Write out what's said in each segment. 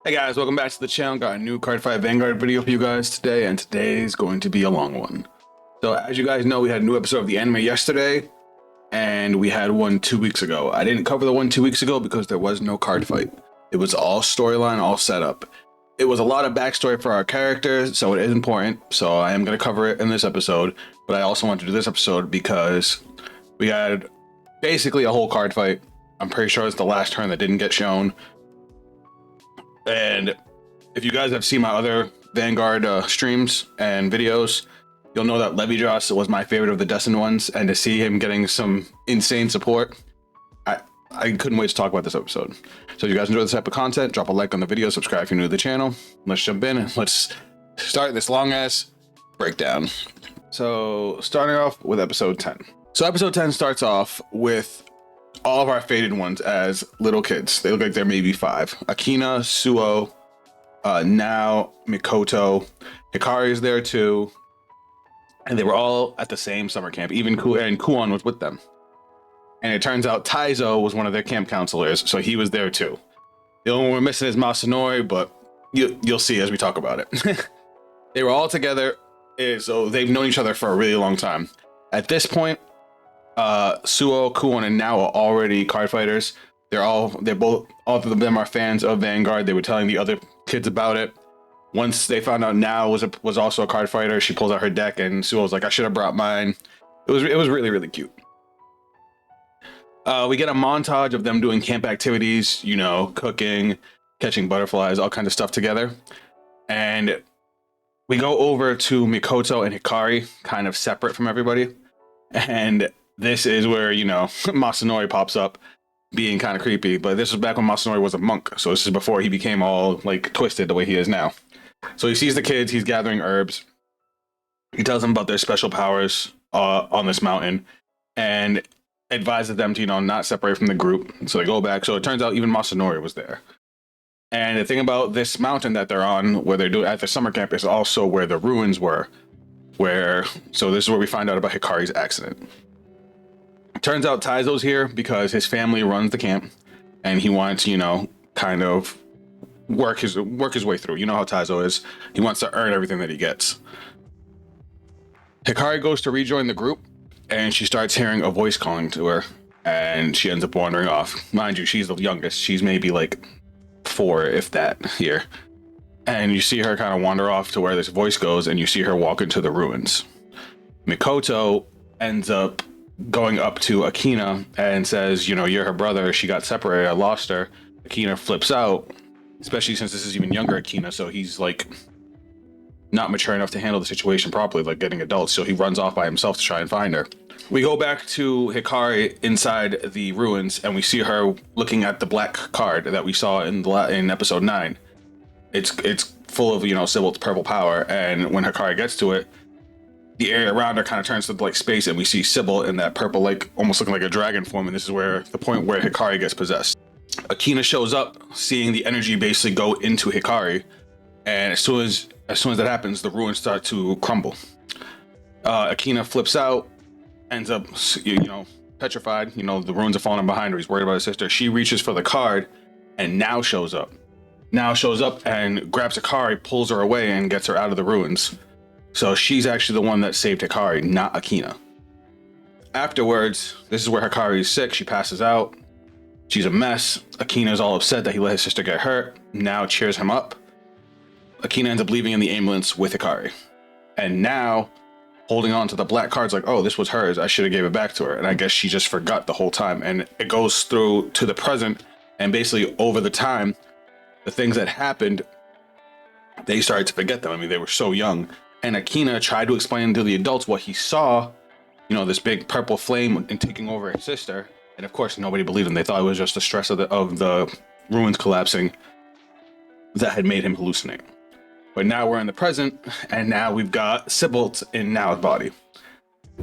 Hey guys, welcome back to the channel. Got a new Cardfight Vanguard video for you guys today, and today's going to be a long one. So as you guys know, we had a new episode of the anime yesterday, and we had one 2 weeks ago. I didn't cover the one 2 weeks ago because there was no card fight. It was all storyline, all set up. It was a lot of backstory for our characters, so it is important. So I am going to cover it in this episode, but I also want to do this episode because we had basically a whole card fight. I'm pretty sure it's the last turn that didn't get shown. And if you guys have seen my other Vanguard streams and videos, you'll know that Levidras was my favorite of the destined ones, and to see him getting some insane support, I couldn't wait to talk about this episode. So if you guys enjoy this type of content, drop a like on the video, subscribe if you're new to the channel. Let's jump in and let's start this long ass breakdown. So starting off with episode 10. So episode 10 starts off with all of our faded ones as little kids. They look like they're maybe 5. Akina, Suo, Now, Mikoto, Hikari is there too. And they were all at the same summer camp. Even Kuon was with them. And it turns out Taizo was one of their camp counselors, so he was there too. The only one we're missing is Masanori, but you'll see as we talk about it. They were all together, so they've known each other for a really long time. At this point, Suo, Kuon, and Now are already card fighters. All of them are fans of Vanguard. They were telling the other kids about it. Once they found out Now was also a card fighter, she pulls out her deck, and Suo was like, "I should have brought mine." It was really, really cute. We get a montage of them doing camp activities, you know, cooking, catching butterflies, all kinds of stuff together. And we go over to Mikoto and Hikari, kind of separate from everybody. And this is where, you know, Masanori pops up, being kind of creepy. But this was back when Masanori was a monk. So this is before he became all, like, twisted the way he is now. So he sees the kids, he's gathering herbs. He tells them about their special powers on this mountain. And advises them to, you know, not separate from the group. So they go back. So it turns out even Masanori was there. And the thing about this mountain that they're on, where they're doing at the summer camp, is also where the ruins were. So this is where we find out about Hikari's accident. It turns out Taizo's here because his family runs the camp, and he wants, you know, kind of work his way through. You know how Taizo is. He wants to earn everything that he gets. Hikari goes to rejoin the group, and she starts hearing a voice calling to her, and she ends up wandering off. Mind you, she's the youngest. She's maybe like 4, if that, here. And you see her kind of wander off to where this voice goes, and you see her walk into the ruins. Mikoto ends up going up to Akina and says, you know, "You're her brother. She got separated. I lost her." Akina flips out, especially since this is even younger Akina, so he's like not mature enough to handle the situation properly, like getting adults, so he runs off by himself to try and find her. We go back to Hikari inside the ruins, and we see her looking at the black card that we saw in episode 9. It's full of, you know, Sybil's purple power, and when Hikari gets to it, the area around her kind of turns to like space, and we see Sybil in that purple, like almost looking like a dragon form, and this is where the point where Hikari gets possessed. Akina shows up, seeing the energy basically go into Hikari, and as soon as that happens, the ruins start to crumble. Akina flips out, ends up, you know, petrified. You know, the ruins are falling behind her. He's worried about his sister. She reaches for the card, and Now shows up. Now shows up and grabs Hikari, pulls her away, and gets her out of the ruins. So she's actually the one that saved Hikari, not Akina. Afterwards, this is where Hikari is sick. She passes out. She's a mess. Akina's all upset that he let his sister get hurt. Now cheers him up. Akina ends up leaving in the ambulance with Hikari. And Now, holding on to the black card's like, "Oh, this was hers. I should have gave it back to her." And I guess she just forgot the whole time. And it goes through to the present, and basically over the time, the things that happened, they started to forget them. I mean, they were so young. And Akina tried to explain to the adults what he saw, you know, this big purple flame and taking over his sister. And of course, nobody believed him. They thought it was just the stress of the ruins collapsing that had made him hallucinate. But now we're in the present, and now we've got Sybil in Now's body.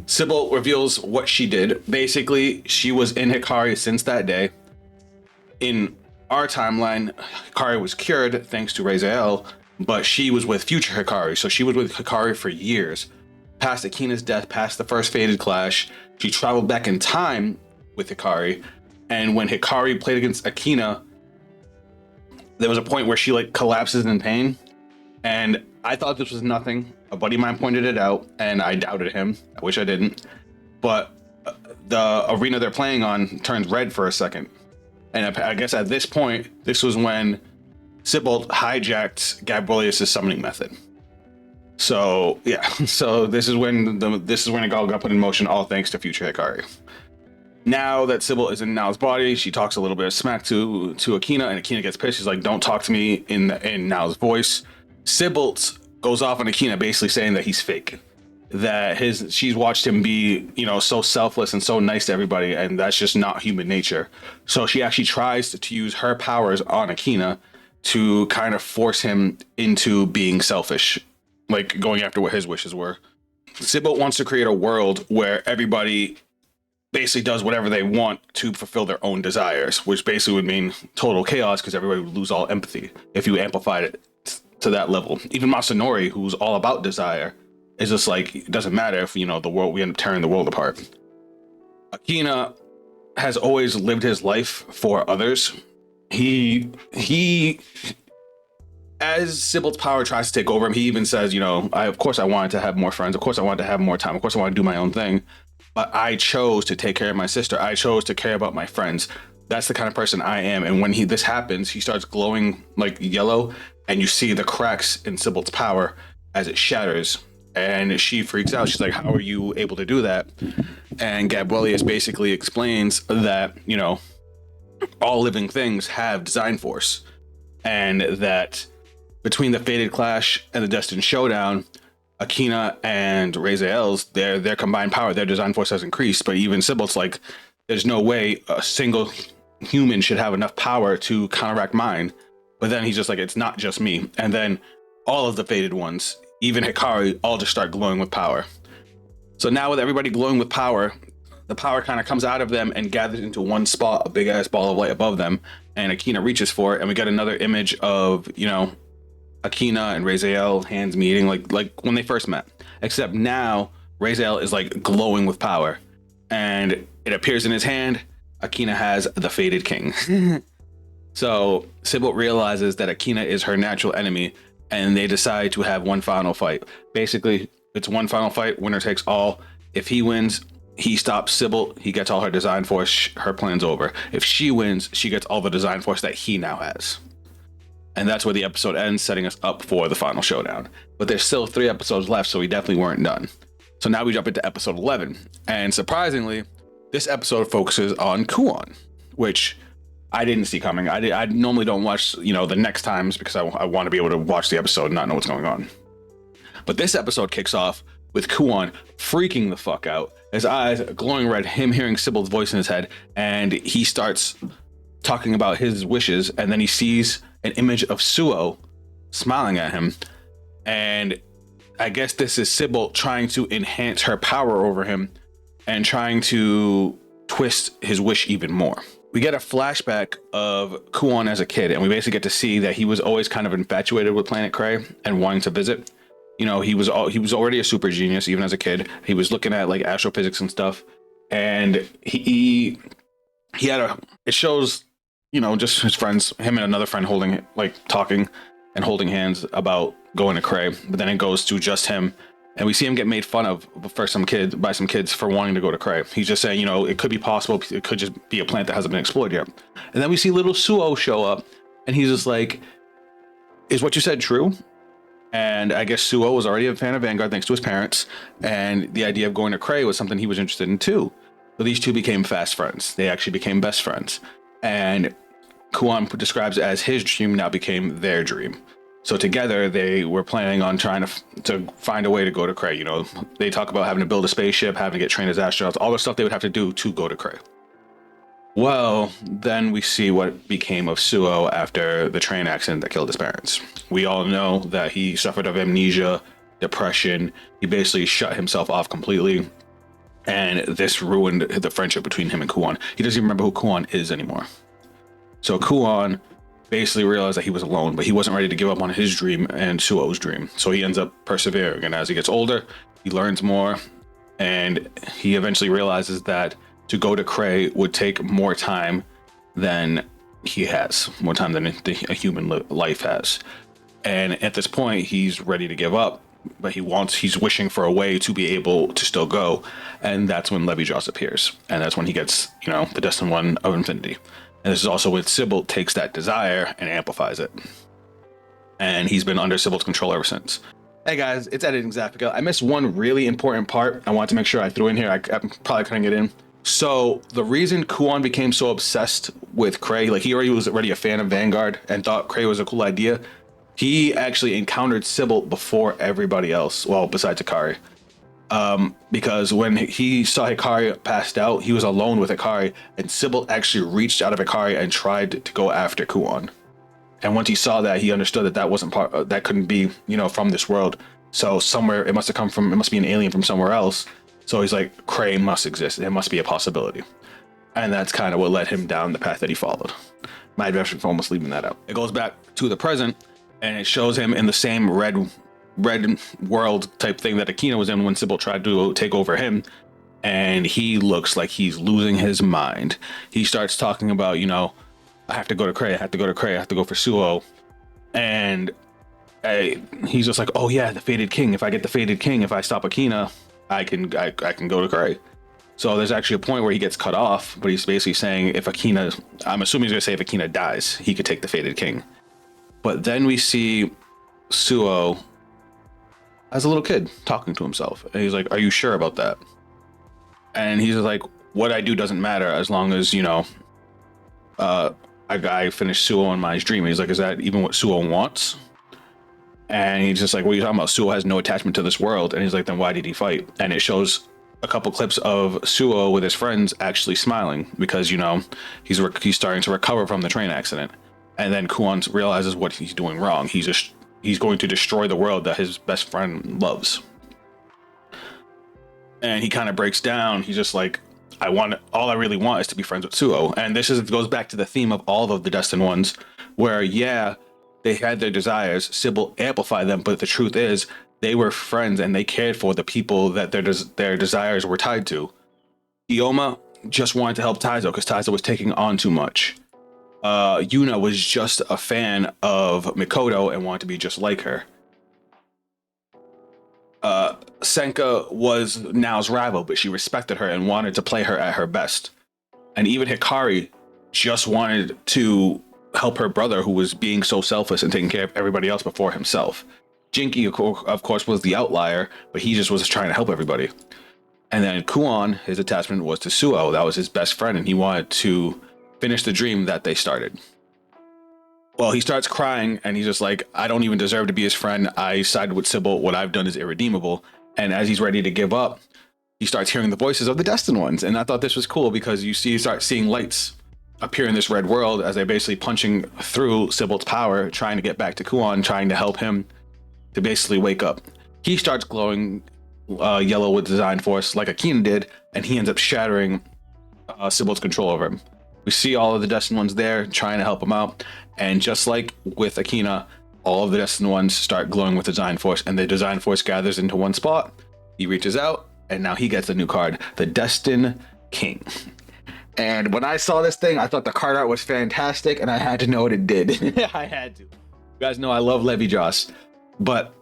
Sybil reveals what she did. Basically, she was in Hikari since that day. In our timeline, Hikari was cured thanks to Raziel, but she was with future Hikari. So she was with Hikari for years. Past Akina's death, past the first fated clash, she traveled back in time with Hikari. And when Hikari played against Akina, There was a point where she like collapses in pain, and I thought this was nothing. A buddy of mine pointed it out, and I doubted him. I wish I didn't. But the arena they're playing on turns red for a second. And I guess at this point, this was when Sybil hijacked Gabrielius' summoning method. So yeah, so this is when it all got put in motion, all thanks to future Hikari. Now that Sybil is in Nao's body, she talks a little bit of smack to Akina, and Akina gets pissed. She's like, "Don't talk to me in Nao's voice." Sybil goes off on Akina, basically saying that he's fake. That she's watched him be, so selfless and so nice to everybody, and that's just not human nature. So she actually tries to use her powers on Akina to kind of force him into being selfish, like going after what his wishes were. Sybil wants to create a world where everybody basically does whatever they want to fulfill their own desires, which basically would mean total chaos because everybody would lose all empathy if you amplified it to that level. Even Masanori, who's all about desire, is just like, it doesn't matter if, we end up tearing the world apart. Akina has always lived his life for others. He as Sybil's power tries to take over him, he even says, of course I wanted to have more friends. Of course I wanted to have more time. Of course I want to do my own thing. But I chose to take care of my sister. I chose to care about my friends. That's the kind of person I am. And when this happens, he starts glowing like yellow, and you see the cracks in Sybil's power as it shatters. And she freaks out. She's like, "How are you able to do that?" And Gabrielius basically explains that, all living things have design force, and that between the Fated Clash and the Destined Showdown, Akina and Raziel's, their combined power, their design force has increased. But even Sybil's like, there's no way a single human should have enough power to counteract mine. But then he's just like, it's not just me. And then all of the Fated ones, even Hikari, all just start glowing with power. So now with everybody glowing with power, the power kind of comes out of them and gathers into one spot, a big ass ball of light above them. And Akina reaches for it, and we get another image of, Akina and Raziel hands meeting like when they first met. Except now Raziel is like glowing with power, and it appears in his hand. Akina has the Fated King. So Sybil realizes that Akina is her natural enemy, and they decide to have one final fight. Basically, it's one final fight, winner takes all. If he wins, he stops Sybil, he gets all her design force, her plan's over. If she wins, she gets all the design force that he now has. And that's where the episode ends, setting us up for the final showdown. But there's still 3 episodes left, so we definitely weren't done. So now we jump into episode 11. And surprisingly, this episode focuses on Kuon, which I didn't see coming. I normally don't watch, the next times because I want to be able to watch the episode and not know what's going on. But this episode kicks off with Kuon freaking the fuck out. His eyes glowing red, him hearing Sybil's voice in his head, and he starts talking about his wishes, and then he sees an image of Suo smiling at him. And I guess this is Sybil trying to enhance her power over him and trying to twist his wish even more. We get a flashback of Kuon as a kid, and we basically get to see that he was always kind of infatuated with Planet Cray and wanting to visit. He was already a super genius even as a kid. He was looking at like astrophysics and stuff, and he had it shows just his friends, him and another friend talking and holding hands about going to Cray. But then it goes to just him, and we see him get made fun of by some kids for wanting to go to Cray. He's just saying, it could be possible. It could just be a planet that hasn't been explored yet. And then we see little Suo show up, and he's just like, "Is what you said true?" And I guess Suo was already a fan of Vanguard thanks to his parents, and the idea of going to Cray was something he was interested in too. So these two became fast friends. They actually became best friends. And Kuon describes it as his dream now became their dream. So together they were planning on trying to find a way to go to Cray. They talk about having to build a spaceship, having to get trained as astronauts, all the stuff they would have to do to go to Cray. Well, then we see what became of Suo after the train accident that killed his parents. We all know that he suffered of amnesia, depression. He basically shut himself off completely. And this ruined the friendship between him and Kuon. He doesn't even remember who Kuon is anymore. So Kuon basically realized that he was alone, but he wasn't ready to give up on his dream and Suo's dream. So he ends up persevering. And as he gets older, he learns more. And he eventually realizes that to go to Cray would take more time than he has, more time than a human life has. And at this point, he's ready to give up, but he's wishing for a way to be able to still go. And that's when Levidras appears. And that's when he gets, the Destined One of Infinity. And this is also when Sybil takes that desire and amplifies it. And he's been under Sybil's control ever since. Hey guys, it's Editing Zappica. I missed one really important part. I wanted to make sure I threw in here. I'm probably couldn't get in. So the reason Kuon became so obsessed with Cray, like he was already a fan of Vanguard and thought Cray was a cool idea. He actually encountered Sybil before everybody else, well, besides Hikari. Because when he saw Hikari passed out, he was alone with Hikari, and Sybil actually reached out of Hikari and tried to go after Kuon. And once he saw that, he understood that that wasn't that couldn't be, from this world. So somewhere it must have come from, it must be an alien from somewhere else. So he's like, Cray must exist. It must be a possibility. And that's kind of what led him down the path that he followed. My adventure for almost leaving that out. It goes back to the present, and it shows him in the same red world type thing that Akina was in when Sybil tried to take over him. And he looks like he's losing his mind. He starts talking about, I have to go to Cray, I have to go to Cray, I have to go for Suo. And he's just like, oh yeah, the Fated King. If I get the Fated King, if I stop Akina, I can go to Cray. So there's actually a point where he gets cut off, but he's basically saying if Akina, I'm assuming he's gonna say if Akina dies, he could take the Fated King. But then we see Suo as a little kid talking to himself. And he's like, are you sure about that? And he's like, what I do doesn't matter as long as, I finished Suo and Mai's dream. He's like, is that even what Suo wants? And he's just like, what are you talking about? Suo has no attachment to this world. And he's like, then why did he fight? And it shows a couple clips of Suo with his friends actually smiling because, he's starting to recover from the train accident. And then Kuon realizes what he's doing wrong. He's going to destroy the world that his best friend loves. And he kind of breaks down. He's just like, all I really want is to be friends with Suo. And this goes back to the theme of all of the Destined Ones, where they had their desires, Sybil amplified them, but the truth is they were friends and they cared for the people that their desires were tied to. Ioma just wanted to help Taizo because Taizo was taking on too much. Yuna was just a fan of Mikoto and wanted to be just like her. Senka was Nao's rival, but she respected her and wanted to play her at her best. And even Hikari just wanted to help her brother, who was being so selfless and taking care of everybody else before himself. Jinky, of course, was the outlier, but he just was trying to help everybody. And then Kuon, his attachment was to Suo. That was his best friend, and he wanted to finish the dream that they started. Well, he starts crying, and he's just like, I don't even deserve to be his friend. I sided with Sybil. What I've done is irredeemable. And as he's ready to give up, he starts hearing the voices of the Destined Ones. And I thought this was cool because you start seeing lights appear in this red world as they're basically punching through Sybil's power, trying to get back to Kuon, trying to help him to basically wake up. He starts glowing yellow with Design Force like Akina did, and he ends up shattering Sybil's control over him. We see all of the Destined Ones there trying to help him out. And just like with Akina, all of the Destined Ones start glowing with Design Force, and the Design Force gathers into one spot. He reaches out, and now he gets a new card, the Destined King. And when I saw this thing, I thought the card art was fantastic, and I had to know what it did. I had to. You guys know I love Levidras, but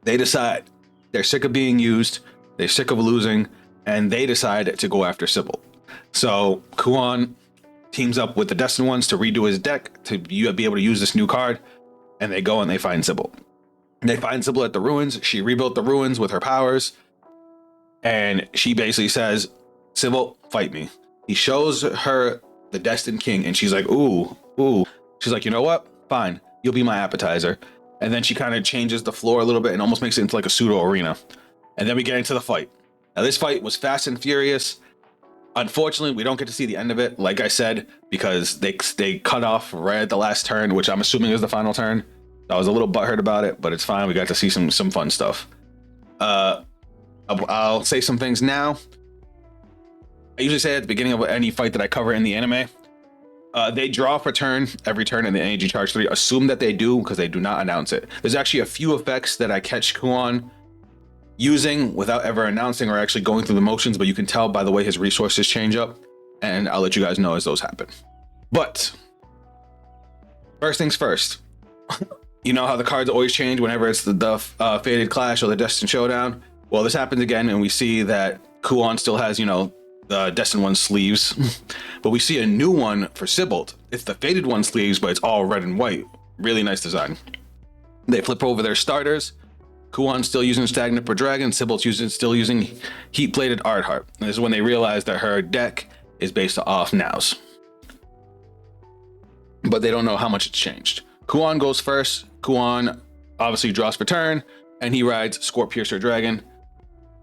they decide they're sick of being used, they're sick of losing, and they decide to go after Sybil. So Kuon teams up with the Destined Ones to redo his deck to be able to use this new card, and they go and they find Sybil. They find Sybil at the ruins. She rebuilt the ruins with her powers, and she basically says, Sybil, fight me. He shows her the Destined King, and she's like, ooh. She's like, you know what? Fine, you'll be my appetizer. And then she kind of changes the floor a little bit and almost makes it into like a pseudo arena. And then we get into the fight. Now this fight was fast and furious. Unfortunately, we don't get to see the end of it, like I said, because they cut off right at the last turn, which I'm assuming is the final turn. I was a little butthurt about it, but it's fine. We got to see some fun stuff. I'll say some things now. I usually say at the beginning of any fight that I cover in the anime, they draw for turn every turn in the Energy Charge 3. Assume that they do because they do not announce it. There's actually a few effects that I catch Kuon using without ever announcing or actually going through the motions, but you can tell by the way his resources change up, and I'll let you guys know as those happen. But First things first. You know how the cards always change whenever it's the Fated Clash or the Destined Showdown? Well, this happens again, and we see that Kuon still has, you know, the Destined One sleeves. But we see a new one for Sybilt. It's the Fated One sleeves, but it's all red and white. Really nice design. They flip over their starters. Kuon's still using Stagnant for Dragon. Sybilt's still using Heat-Plated Ardheart. And this is when they realize that her deck is based off Now's. But they don't know how much it's changed. Kuon goes first. Kuon obviously draws for turn, and he rides Scorpiercer Dragon,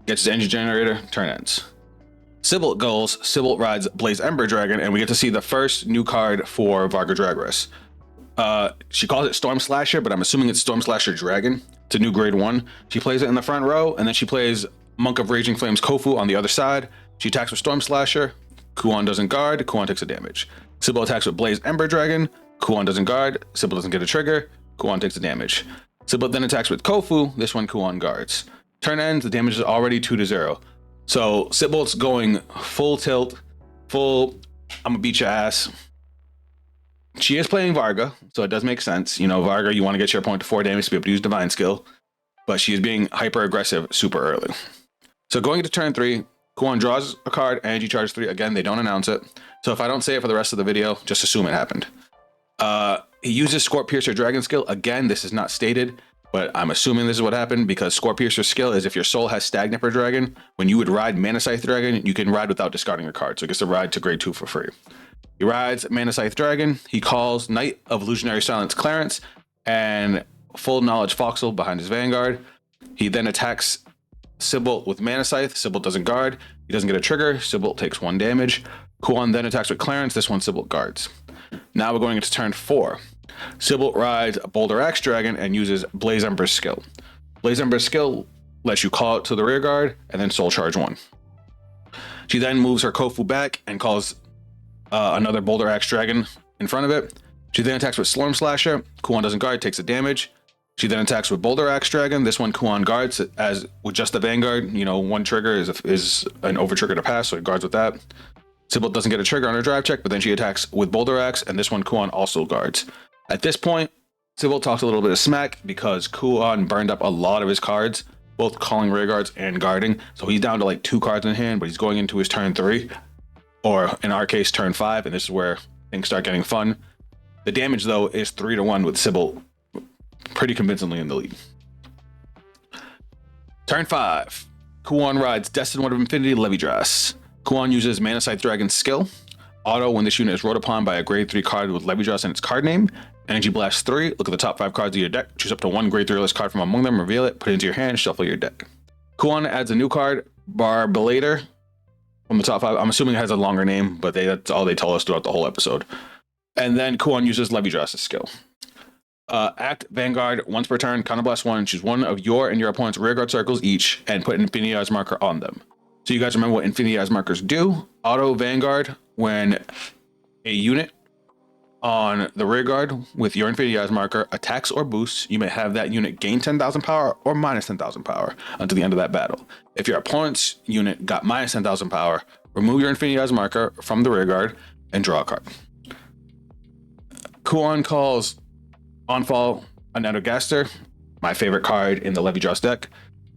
gets his engine generator, turn ends. Sybilt goes. Sybilt rides Blaze Ember Dragon, and we get to see the first new card for Varga Dragras. She calls it Storm Slasher, but I'm assuming it's Storm Slasher Dragon. It's a new grade 1. She plays it in the front row, and then she plays Monk of Raging Flames Kofu on the other side. She attacks with Storm Slasher. Kuon doesn't guard. Kuon takes a damage. Sybilt attacks with Blaze Ember Dragon. Kuon doesn't guard. Sybilt doesn't get a trigger. Kuon takes the damage. Sybilt then attacks with Kofu. This one Kuon guards. Turn ends. The damage is already 2-0. So Sybilt's going full tilt, full I'm gonna beat your ass. She is playing Varga, so it does make sense. You know, Varga, you want to get your opponent to 4 damage to be able to use Divine Skill, but she is being hyper aggressive super early. So going into turn 3, Kuon draws a card, Energy Charge 3. Again, they don't announce it. So if I don't say it for the rest of the video, just assume it happened. He uses Scorpiercer Dragon skill. Again, this is not stated, but I'm assuming this is what happened because Scorpiercer's skill is if your soul has Stagnant for Dragon, when you would ride Mana Scythe Dragon, you can ride without discarding a card. So he gets to ride to grade 2 for free. He rides Mana Scythe Dragon. He calls Knight of Illusionary Silence Clarence and Full Knowledge Foxhole behind his Vanguard. He then attacks Sybilt with Mana Scythe. Sybilt doesn't guard. He doesn't get a trigger. Sybilt takes 1 damage. Kuon then attacks with Clarence. This one Sybilt guards. Now we're going into turn 4. Sybilt rides Boulder Axe Dragon and uses Blaze Ember's skill. Blaze Ember's skill lets you call it to the rear guard and then soul charge 1. She then moves her Kofu back and calls another Boulder Axe Dragon in front of it. She then attacks with Storm Slasher. Kuon doesn't guard, takes a damage. She then attacks with Boulder Axe Dragon. This one Kuon guards as with just the Vanguard. You know, 1 trigger is an over trigger to pass, so he guards with that. Sybilt doesn't get a trigger on her drive check, but then she attacks with Boulder Axe, and this one Kuon also guards. At this point, Sybilt talks a little bit of smack because Kuon burned up a lot of his cards, both calling rear guards and guarding. So he's down to like 2 cards in hand, but he's going into his turn 3, or in our case, turn 5, and this is where things start getting fun. The damage, though, is 3-1 with Sybilt pretty convincingly in the lead. Turn 5. Kuon rides Destined One of Infinity Levidras. Kuon uses Mana Scythe Dragon's skill. Auto when this unit is ruled upon by a grade 3 card with Levidras in its card name. Energy Blast 3. Look at the top 5 cards of your deck. Choose up to 1 grade 3 list card from among them. Reveal it. Put it into your hand. Shuffle your deck. Kuon adds a new card, Barbalator, from the top 5. I'm assuming it has a longer name, but that's all they tell us throughout the whole episode. And then Kuon uses Levidras's skill. Act Vanguard once per turn. Counterblast 1. Choose 1 of your and your opponent's rearguard circles each and put an Infinity Eyes marker on them. So you guys remember what Infinity Eyes markers do. Auto Vanguard when a unit on the rear guard with your Infinity Eyes marker attacks or boosts, you may have that unit gain 10,000 power or minus 10,000 power until the end of that battle. If your opponent's unit got minus 10,000 power, remove your Infinity Eyes marker from the rear guard and draw a card. Kuon calls Onfall Anatogaster, my favorite card in the Levidras deck,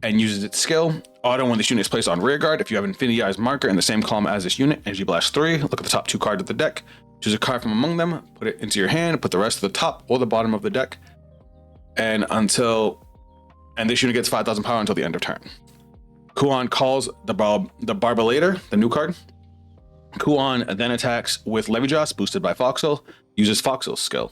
and uses its skill. Auto when this unit is placed on rear guard. If you have Infinity Eyes marker in the same column as this unit, Energy Blast 3. Look at the top 2 cards of the deck. Choose a card from among them. Put it into your hand. Put the rest to the top or the bottom of the deck. And this unit gets 5,000 power until the end of turn. Kuon calls the Barbalator, the new card. Kuon then attacks with Levidras, boosted by Foxhole. Uses Foxhole's skill.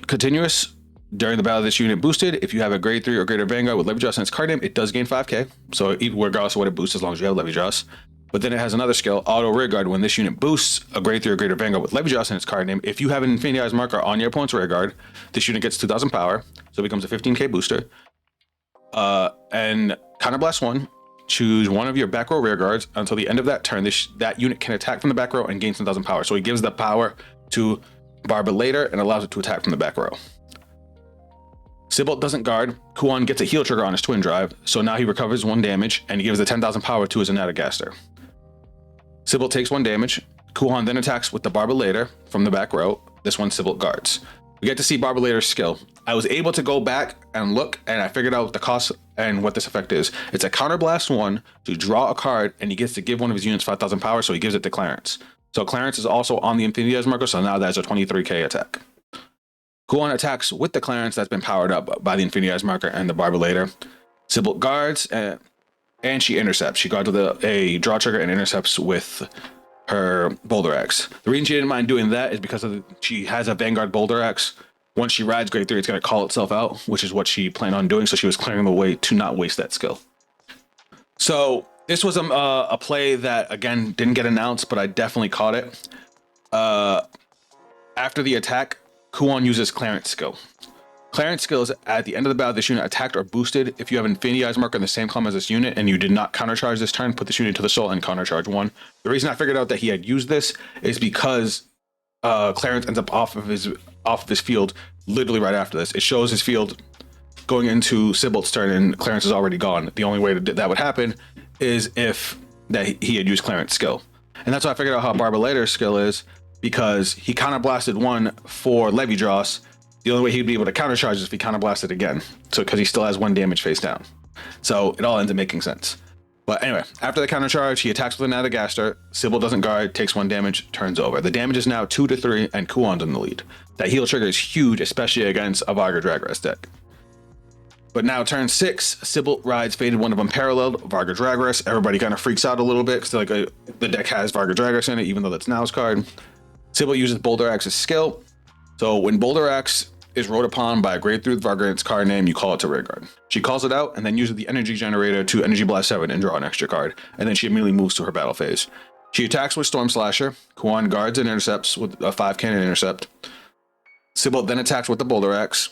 Continuous. During the battle, this unit boosted. If you have a grade 3 or greater Vanguard with Levidras in its card name, it does gain 5k. So regardless of what it boosts, as long as you have Levidras. But then it has another skill, Auto Rearguard. When this unit boosts a grade 3 or greater Vanguard with Levidras in its card name, if you have an Infinity Eyes marker on your opponent's rearguard, this unit gets 2,000 power. So it becomes a 15k booster. And Counterblast 1, choose 1 of your back row rearguards. Until the end of that turn, that unit can attack from the back row and gain 10,000 power. So he gives the power to Barbalator and allows it to attack from the back row. Sybilt doesn't guard. Kuon gets a heal trigger on his twin drive, so now he recovers 1 damage and he gives the 10,000 power to his Anatogaster. Sybilt takes 1 damage. Kuon then attacks with the Barbalator from the back row. This one Sybil guards. We get to see Barbalator's skill. I was able to go back and look, and I figured out the cost and what this effect is. It's a counterblast 1 to draw a card, and he gets to give one of his units 5,000 power, so he gives it to Clarence. So Clarence is also on the Infinity Eyes marker, so now that's a 23k attack. Kuon attacks with the Clarence that's been powered up by the Infinity Eyes marker and the Barbalator. Sybil guards, and she intercepts. She guards with a draw trigger and intercepts with her Boulder Axe. The reason she didn't mind doing that is because she has a Vanguard Boulder Axe. Once she rides grade 3, it's going to call itself out, which is what she planned on doing. So she was clearing the way to not waste that skill. So this was a play that, again, didn't get announced, but I definitely caught it. After the attack, Kuon uses Clarence skill. Clarence skill is at the end of the battle, this unit attacked or boosted. If you have Infinity Eyes marker in the same column as this unit and you did not countercharge this turn, put this unit to the soul and countercharge 1. The reason I figured out that he had used this is because Clarence ends up off of his field literally right after this. It shows his field going into Sybil's turn and Clarence is already gone. The only way that would happen is if he had used Clarence skill. And that's why I figured out how Barbalator's skill is, because he counterblasted 1 for Levidras. The only way he'd be able to countercharge is if he counterblasted again. So because he still has 1 damage face down. So it all ends up making sense. But anyway, after the countercharge, he attacks with an Adagaster. Sybil doesn't guard, takes 1 damage, turns over. The damage is now 2 to 3, and Kuon's in the lead. That heal trigger is huge, especially against a Varga Dragras deck. But now turn 6, Sybil rides Faded One of Unparalleled, Varga Dragras. Everybody kind of freaks out a little bit because the deck has Varga Dragras in it, even though that's Now's card. Sybil uses Boulder Axe's skill. So when Boulder Axe is rode upon by a grade 3 with Varga in its card name, you call it to rearguard. She calls it out and then uses the energy generator to Energy Blast 7 and draw an extra card. And then she immediately moves to her battle phase. She attacks with Storm Slasher. Kuon guards and intercepts with a 5 cannon intercept. Sybil then attacks with the Boulder Axe,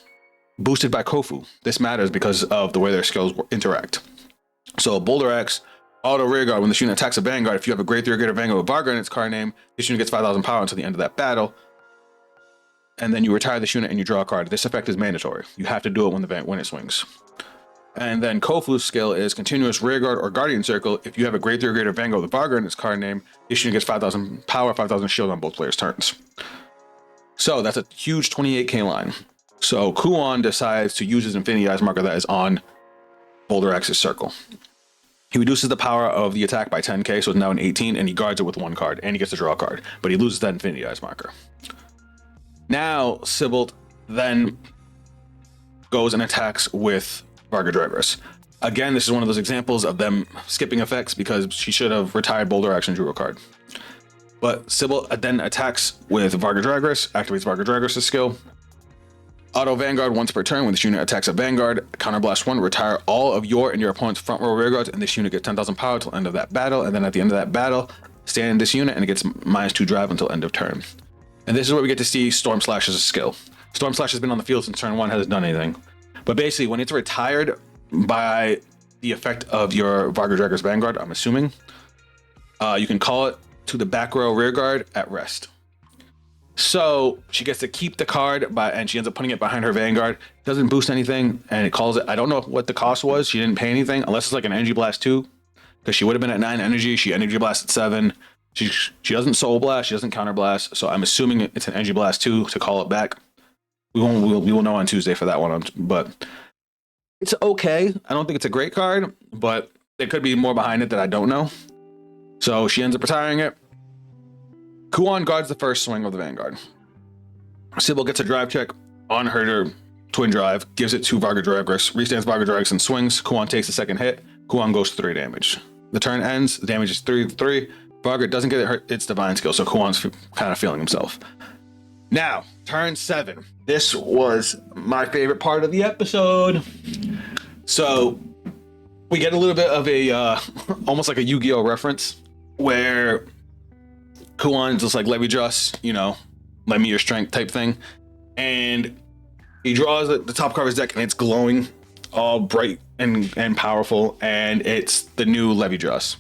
boosted by Kofu. This matters because of the way their skills interact. So Boulder Axe, auto rearguard. When this unit attacks a Vanguard, if you have a grade 3 or greater Vanguard with Varga in its card name, this unit gets 5,000 power until the end of that battle. And then you retire this unit and you draw a card. This effect is mandatory. You have to do it when it swings. And then Kofu's skill is continuous rearguard or guardian circle. If you have a grade 3 or greater Vanguard with Varga in its card name, this unit gets 5,000 power, 5,000 shield on both players' turns. So that's a huge 28k line. So Kuon decides to use his Infinity Eyes marker that is on Boulder Axe's circle. He reduces the power of the attack by 10k, so it's now an 18, and he guards it with 1 card, and he gets to draw a card, but he loses that Infinity Eyes marker. Now, Sybil then goes and attacks with Varga Dragras. Again, this is one of those examples of them skipping effects because she should have retired Boulder Axe and drew a card. But Sybil then attacks with Varga Dragras, activates Varga Dragras' skill. Auto Vanguard once per turn. When this unit attacks a Vanguard, Counterblast 1, retire all of your and your opponent's front row rearguards, and this unit gets 10,000 power till end of that battle. And then at the end of that battle, stand in this unit and it gets -2 drive until end of turn. And this is where we get to see Storm Slash's skill. Storm Slash has been on the field since turn 1, hasn't done anything. But basically, when it's retired by the effect of your Varga Dragras Vanguard, I'm assuming, you can call it to the back row rearguard at rest. So she gets to keep the card, and she ends up putting it behind her Vanguard. Doesn't boost anything, and it calls it. I don't know what the cost was. She didn't pay anything, unless it's like an Energy Blast 2, because she would have been at 9 energy. She Energy Blasted 7. She doesn't Soul Blast. She doesn't Counter Blast. So I'm assuming it's an Energy Blast 2 to call it back. We will know on Tuesday for that one, but it's okay. I don't think it's a great card, but there could be more behind it that I don't know. So she ends up retiring it. Kuon guards the first swing of the Vanguard. Sybil gets a drive check on her twin drive, gives it to Varga Dragras, restands Varga Dragras and swings. Kuon takes the second hit. Kuon goes 3 damage. The turn ends. The damage is 3/3. Varga doesn't get its divine skill, so Kuon's kind of feeling himself. Now, turn 7. This was my favorite part of the episode. So we get a little bit of a almost like a Yu-Gi-Oh reference where Kuon's just like Levidras, lend me your strength type thing. And he draws the top card of his deck and it's glowing, all bright and powerful. And it's the new Levidras.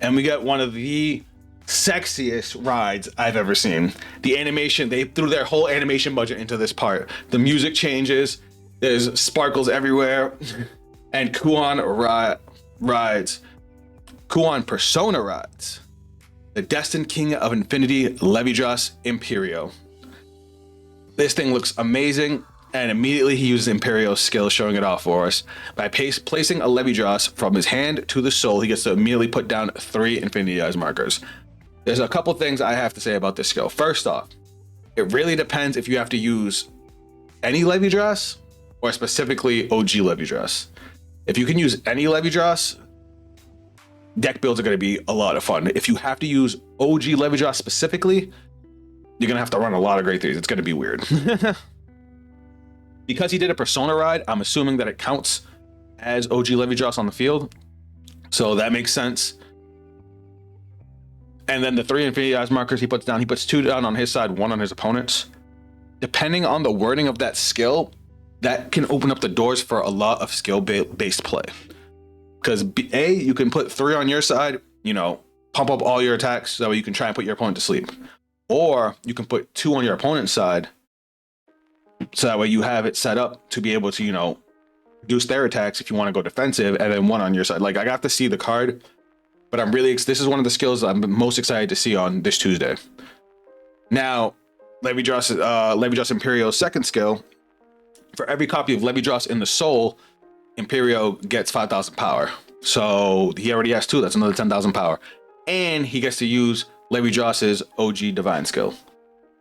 And we get one of the sexiest rides I've ever seen. The animation, they threw their whole animation budget into this part. The music changes, there's sparkles everywhere. And Kuon rides. Kuon Persona rides the Destined King of Infinity, Levidras Imperio. This thing looks amazing, and immediately he uses Imperial's skill, showing it off for us. By placing a Levidras from his hand to the soul, he gets to immediately put down 3 Infinity Eyes markers. There's a couple things I have to say about this skill. First off, it really depends if you have to use any Levidras or specifically OG Levidras. If you can use any Levidras, deck builds are going to be a lot of fun. If you have to use OG Levidras specifically, you're going to have to run a lot of Grade 3s. It's going to be weird. Because he did a Persona ride, I'm assuming that it counts as OG Levidras on the field. So that makes sense. And then the 3 Infinity Eyes markers he puts down, he puts 2 down on his side, 1 on his opponent's. Depending on the wording of that skill, that can open up the doors for a lot of skill-based play. Because A, you can put 3 on your side, you know, pump up all your attacks so you can try and put your opponent to sleep. Or you can put 2 on your opponent's side, so that way you have it set up to be able to, you know, reduce their attacks if you want to go defensive, and then 1 on your side. Like, I got to see the card, but I'm really, this is one of the skills I'm most excited to see on this Tuesday. Now, Levidras Imperial's second skill, for every copy of Levidras in the soul, Imperio gets 5,000 power. So he already has 2, that's another 10,000 power. And he gets to use Levidras's OG Divine skill.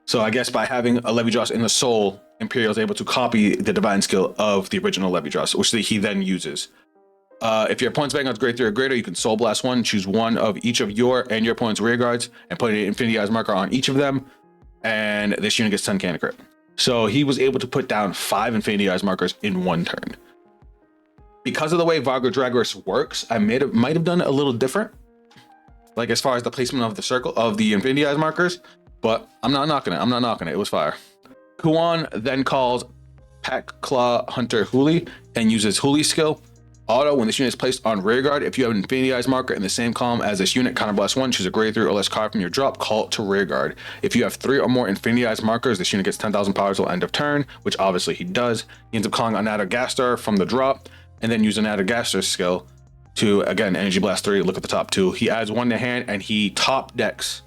So I guess by having a Levidras in the soul, Imperial is able to copy the Divine skill of the original Levidras, which he then uses. If your opponent's Vanguard's grade 3 or greater, you can Soul Blast 1, choose 1 of each of your and your opponent's rear guards, and put an Infinity Eyes marker on each of them, and this unit gets 10 cannon crit. So he was able to put down 5 Infinity Eyes markers in 1 turn. Because of the way Vargo Dragorus works, I might have done it a little different, like as far as the placement of the circle of the Infinity Eyes markers, but I'm not knocking it. It was fire. Kuan then calls Pack Claw Hunter Huli and uses Huli's skill. Auto, when this unit is placed on rear guard, if you have an Infinity Eyes marker in the same column as this unit, counterblast 1, choose a grade 3 or less card from your drop, call it to rear guard. If you have 3 or more Infinity Eyes markers, this unit gets 10,000 power till end of turn, which obviously he does. He ends up calling on Adagastar from the drop, and then using Adagastar's skill to, again, Energy Blast 3, look at the top 2. He adds 1 to hand, and he top decks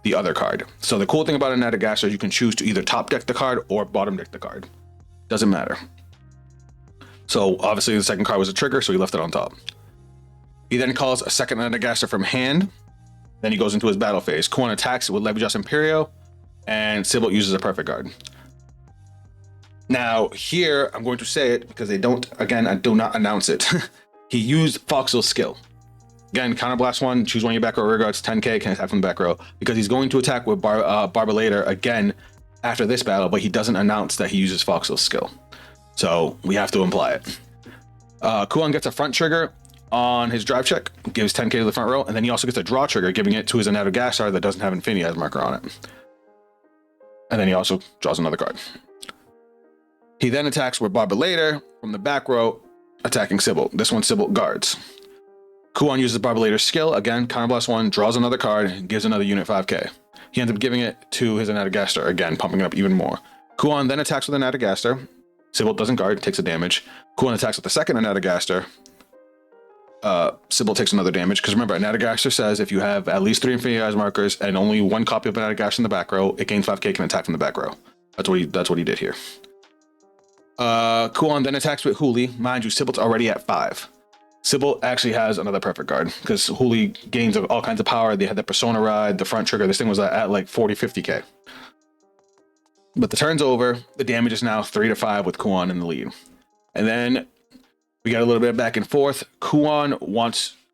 the other card. So the cool thing about an Adagastar is you can choose to either top deck the card or bottom deck the card. Doesn't matter. So obviously the second card was a trigger, so he left it on top. He then calls a second Adagastar from hand. Then he goes into his battle phase. Kuan attacks with Levidras Imperio, and Sybil uses a perfect guard. Now here, I'm going to say it because I do not announce it. He used Foxel's skill. Again, counterblast 1, choose 1 of your back row rear guards, 10k, can attack from the back row. Because he's going to attack with Barbalator again after this battle, but he doesn't announce that he uses Foxel's skill. So we have to imply it. Kuan gets a front trigger on his drive check, gives 10k to the front row, and then he also gets a draw trigger, giving it to his Adagastar that doesn't have Infinity Eyes marker on it. And then he also draws another card. He then attacks with Barbalator from the back row, attacking Sybil. This one Sybil guards. Kuan uses Barbalator's skill, again, counterblast 1, draws another card, gives another unit 5k. He ends up giving it to his Adagastar, again, pumping it up even more. Kuan then attacks with an Adagastar. Sybil doesn't guard, takes a damage. Kuan attacks with the second Adagastar. Sybil takes another damage, because remember, an Adagastar says if you have at least 3 Infinity Eyes markers and only 1 copy of an Adagastar in the back row, it gains 5k, can attack from the back row. That's what he did here. Kuan then attacks with Huli. Mind you, Sybil's already at 5. Sybil actually has another perfect guard because Huli gains all kinds of power. They had the Persona ride, the front trigger. This thing was at like 40, 50k. But the turn's over. The damage is now 3-5 with Kuan in the lead. And then we got a little bit of back and forth. Kuan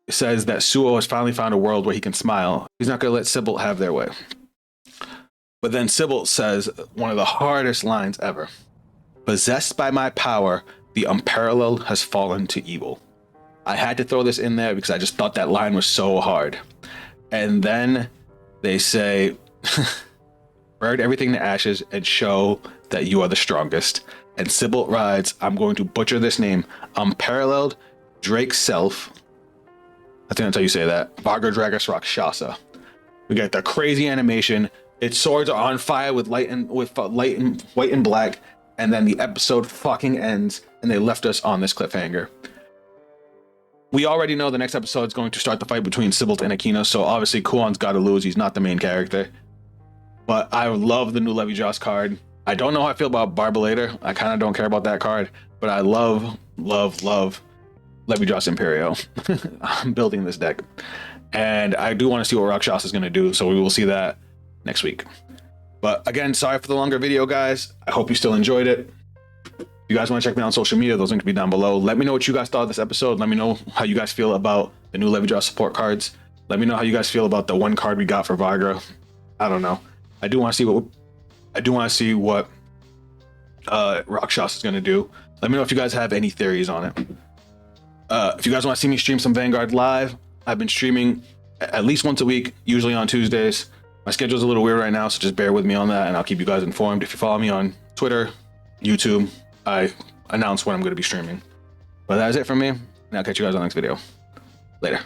says that Suo has finally found a world where he can smile. He's not going to let Sybil have their way. But then Sybil says one of the hardest lines ever. Possessed by my power, the unparalleled has fallen to evil. I had to throw this in there because I just thought that line was so hard. And then they say, burn everything to ashes and show that you are the strongest. And Sybil rides, I'm going to butcher this name, Unparalleled Drake's Self. I think that's how you say that. Vargo Dragorus Rakshasa. We got the crazy animation. Its swords are on fire with white and black. And then the episode fucking ends, and they left us on this cliffhanger. We already know the next episode is going to start the fight between Sybil and Akina, so obviously Kuan's got to lose. He's not the main character. But I love the new Levidras card. I don't know how I feel about Barbalator. I kind of don't care about that card, but I love Levidras Imperio. I'm building this deck, and I do want to see what Rakshas is going to do, so we will see that next week. But again, sorry for the longer video, guys. I hope you still enjoyed it. If you guys want to check me out on social media, those links will be down below. Let me know what you guys thought of this episode. Let me know how you guys feel about the new Levidras support cards. Let me know how you guys feel about the one card we got for Viagra. I don't know. I do want to see what Rakshas is going to do. Let me know if you guys have any theories on it. If you guys want to see me stream some Vanguard live, I've been streaming at least once a week, usually on Tuesdays. My schedule's a little weird right now, so just bear with me on that, and I'll keep you guys informed. If you follow me on Twitter, YouTube, I announce when I'm going to be streaming. But that is it from me, and I'll catch you guys on the next video. Later.